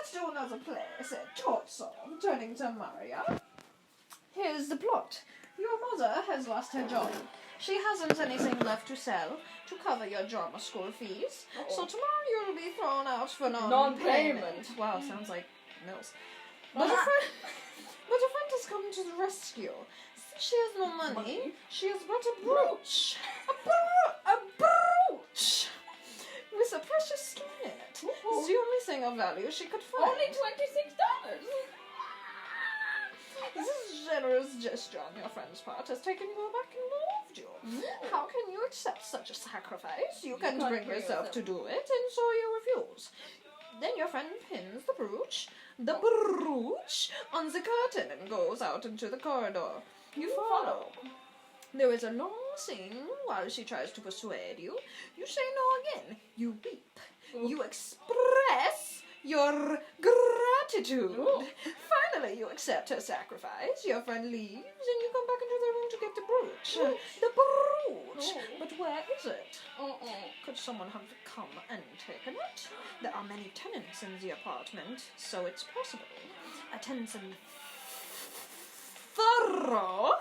let's do another play, said Totsov, turning to Maria. Here's the plot. Your mother has lost her job. She hasn't anything left to sell to cover your drama school fees, so tomorrow you'll be thrown out for non-payment. Wow, sounds like Mills. But a friend has come to the rescue. Since she has no money, she has brought a brooch. A brooch! With a precious stone in it. It's the only thing of value she could find. Only $26. This generous gesture on your friend's part has taken you aback and moved you. How can you accept such a sacrifice? You can't bring yourself to do it, and so you refuse. Then your friend pins the brooch on the curtain and goes out into the corridor. You follow. There is a long scene while she tries to persuade you. You say no again. You weep. You express your gratitude. Finally, you accept her sacrifice. Your friend leaves, and you come back into the room to get the brooch. The brooch! But where is it? Could someone have come and taken it? There are many tenants in the apartment, so it's possible. A tense and thorough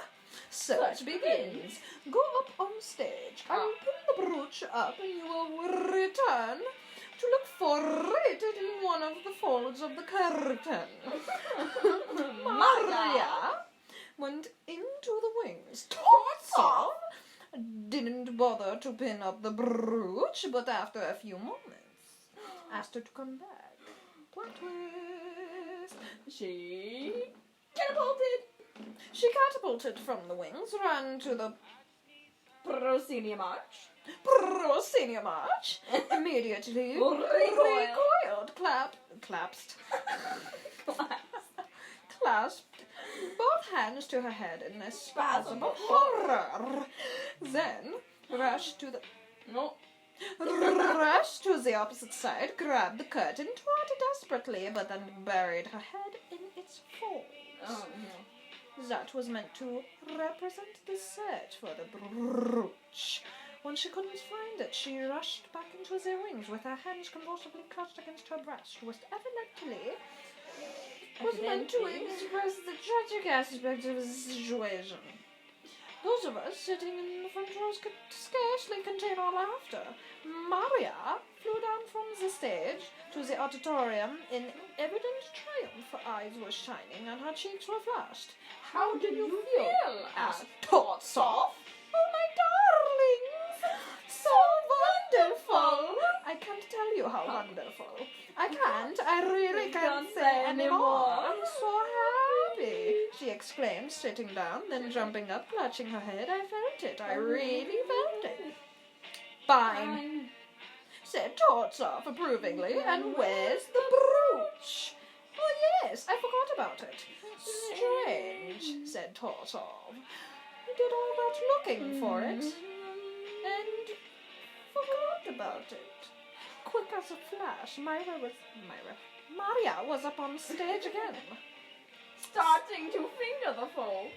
search begins. Go up on stage. I will pin the brooch up, and you will return to look for it in one of the folds of the curtain. Maria went into the wings. Totsov didn't bother to pin up the brooch, but after a few moments asked her to come back. Plot twist. She catapulted from the wings, ran to the proscenium arch, immediately recoiled, clasped both hands to her head in a spasm of horror. Then rushed to the opposite side, grabbed the curtain, tore it desperately, but then buried her head in its folds. Oh, no. That was meant to represent the search for the brooch. When she couldn't find it, she rushed back into the wings with her hands convulsively clutched against her breast, which evidently was meant to express the tragic aspect of the situation. Those of us sitting in the front rows could scarcely contain our laughter. Maria flew down from the stage to the auditorium in evident triumph. Her eyes were shining and her cheeks were flushed. How did you feel? asked Totsov. Oh, my darlings! So wonderful! I can't tell you how wonderful. I can't. I really can't say anymore. I'm so happy, she exclaimed, sitting down, then jumping up, clutching her head. I felt it. I really felt it. Fine, said Totsov approvingly. And where's the brooch? Oh, yes, I forgot about it. Strange, said Totsov. I did all that looking for it, and forgot about it. Quick as a flash, Maria was up on stage again. Starting to finger the folds.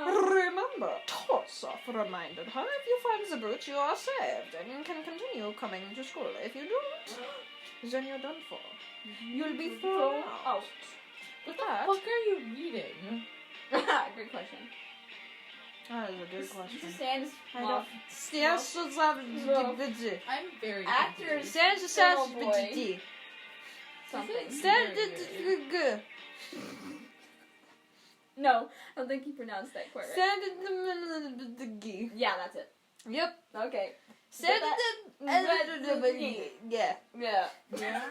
Remember, Totsov reminded her, if you find the brooch, you are saved and can continue coming to school. If you don't, then you're done for. You'll be thrown out. What the fuck are you reading? Good question. That is a good question. This is Stanislavski. I'm very Actors. confused. Stanislavski. Something. No, I don't think he pronounced that quite right. Yeah, that's it. Yep. Okay. Yeah. Yeah. Yeah?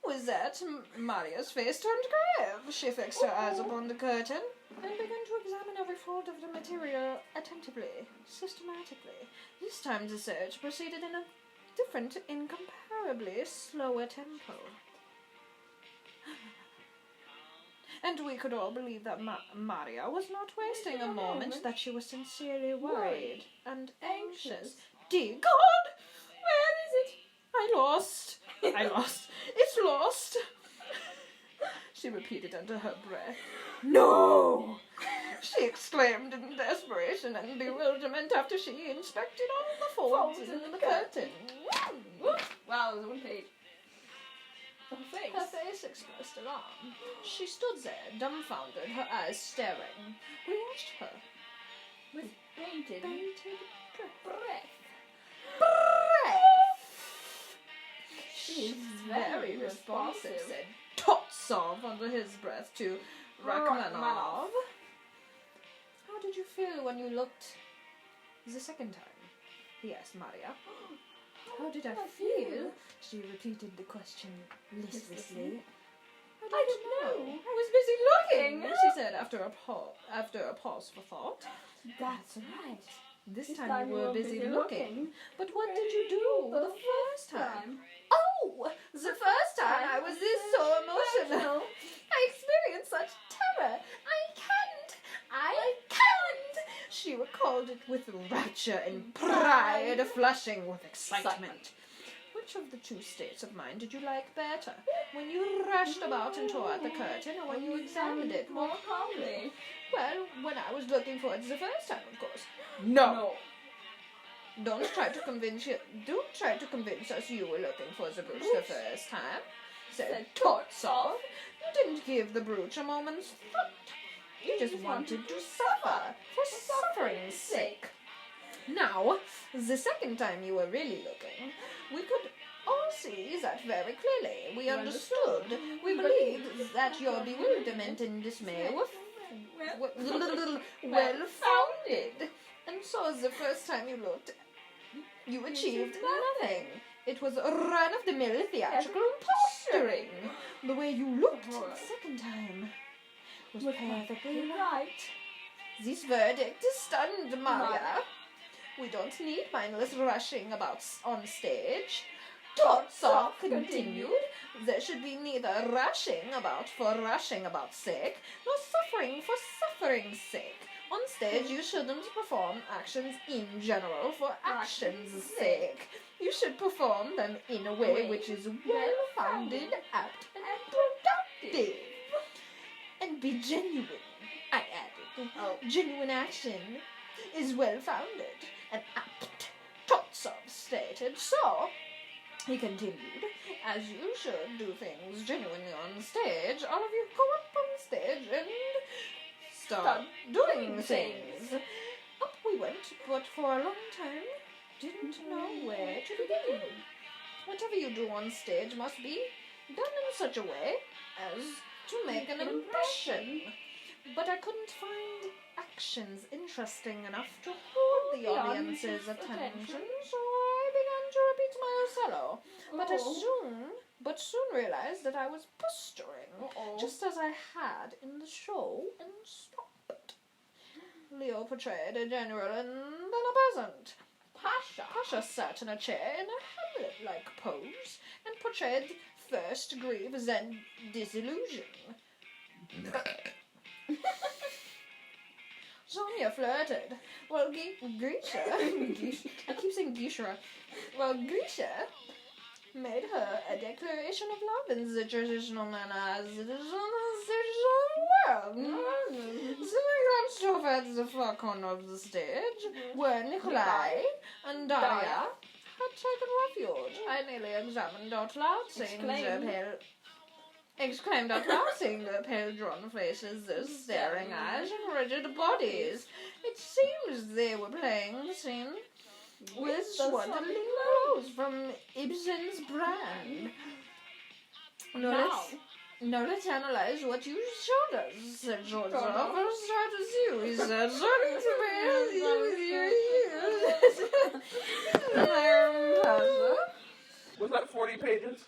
With that, Maria's face turned grave. She fixed her eyes upon the curtain and began to examine every fold of the material attentively, systematically. This time the search proceeded in a different, incomparably slower tempo. And we could all believe that Maria was not wasting a moment, that she was sincerely worried and anxious. Dear God! Where is it? I lost. It's lost. she repeated under her breath. No! She exclaimed in desperation and bewilderment after she inspected all the folds in the curtain. Wow, there's one page. Her face. Her face expressed alarm. She stood there, dumbfounded, her eyes staring. We watched her. With bated breath. She's very responsive, said Totsov under his breath to Rachmanov. How did you feel when you looked the second time? He asked Maria. How did I feel? She repeated the question listlessly. I don't know. I was busy looking, she said after a pause for thought. That's right. This time you were busy looking. But what did you do the first time? Oh, the first time I was so emotional. I experienced such terror. I can't. She recalled it with rapture and pride, flushing with excitement. Which of the two states of mind did you like better? When you rushed about and tore at the curtain, or when you examined it more calmly? Well, when I was looking for it the first time, of course. No. Don't try to convince us you were looking for the brooch the first time, said Totsov. You didn't give the brooch a moment's thought. You just wanted to suffer, for suffering's sake. Now, the second time you were really looking, we could all see that very clearly. We understood. We believed that your bewilderment and dismay were well-founded. And so the first time you looked, you achieved nothing. It was a run-of-the-mill theatrical posturing. The way you looked the second time was perfectly right. This verdict stunned Maria. We don't need mindless rushing about on stage. Totsov continued. There should be neither rushing about for rushing about's sake, nor suffering for suffering's sake. On stage, you shouldn't perform actions in general for action's sake. You should perform them in a way which is well-founded, apt, and productive. And be genuine, I added. Genuine action is well-founded and apt, Totsov stated. So, he continued, as you should do things genuinely on stage, all of you go up on stage and start doing things. Up we went, but for a long time didn't know where to begin. Whatever you do on stage must be done in such a way as to make an impression. But I couldn't find actions interesting enough to hold the audience's attention, so I began to repeat my solo. But soon realized that I was posturing, just as I had in the show, and stopped. Leo portrayed a general and then a peasant. Pasha sat in a chair in a Hamlet-like pose and portrayed first grief, then disillusion. Sonia flirted, while Grisha, I keep saying Grisha, while Grisha made her a declaration of love in the traditional manner as it is on the stage of the world. Sitting on at the far corner of the stage, where Nikolai and Daria had taken refuge. I nearly examined out loud, exclaimed out loud, seeing their pale drawn faces, their staring eyes, and rigid bodies. It seems they were playing the scene with swaddling clothes from Ibsen's brand. Now let's analyze what you showed us, said Jozi. First start with you, he said. Starting to be Was that 40 pages?